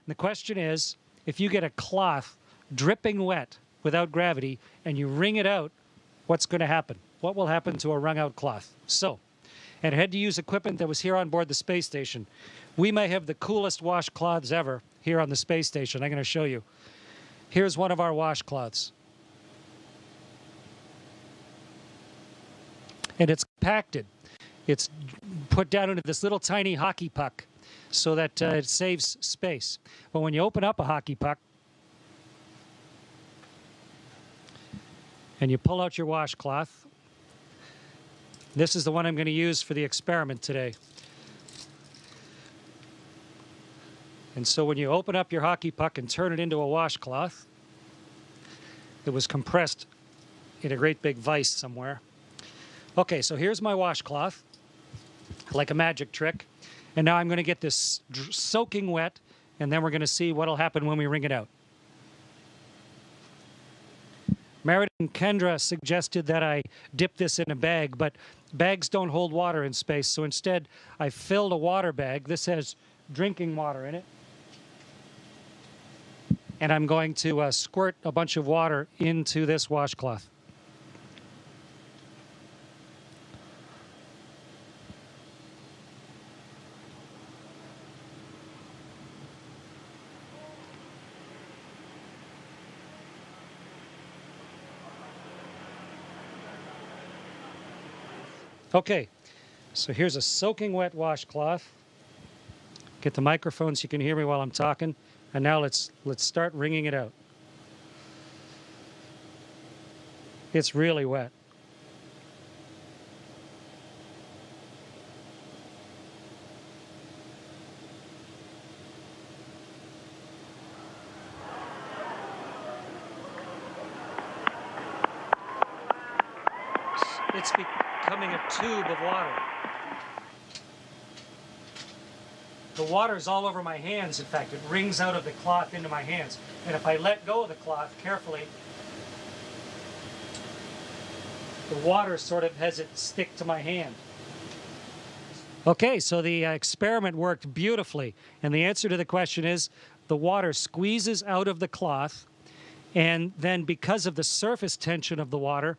The question is, if you get a cloth dripping wet without gravity and you wring it out, what's going to happen? What will happen to a wrung out cloth? So, and I had to use equipment that was here on board the space station. We may have the coolest washcloths ever here on the space station. I'm going to show you. Here's one of our washcloths. And it's compacted. It's put down into this little tiny hockey puck so that it saves space. But when you open up a hockey puck and you pull out your washcloth, this is the one I'm going to use for the experiment today. And so when you open up your hockey puck and turn it into a washcloth, it was compressed in a great big vise somewhere. Okay, so here's my washcloth, like a magic trick. And now I'm going to get this soaking wet, and then we're going to see what will happen when we wring it out. Meredith and Kendra suggested that I dip this in a bag, but bags don't hold water in space, so instead I filled a water bag. This has drinking water in it. And I'm going to squirt a bunch of water into this washcloth. Okay, so here's a soaking wet washcloth. Get the microphone so you can hear me while I'm talking. And now let's start wringing it out. It's really wet. It's becoming a tube of water. The water's all over my hands, in fact. It wrings out of the cloth into my hands. And if I let go of the cloth carefully, the water sort of has it stick to my hand. Okay, so the experiment worked beautifully. And the answer to the question is the water squeezes out of the cloth, and then because of the surface tension of the water,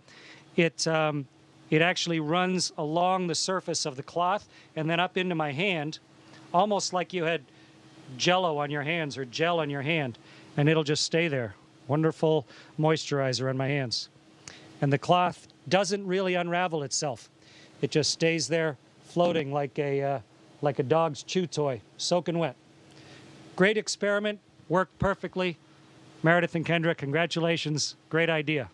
it actually runs along the surface of the cloth and then up into my hand, almost like you had Jell-O on your hands or gel on your hand, and it'll just stay there. Wonderful moisturizer on my hands. And the cloth doesn't really unravel itself. It just stays there floating like a dog's chew toy, soaking wet. Great experiment, worked perfectly. Meredith and Kendra, congratulations. Great idea.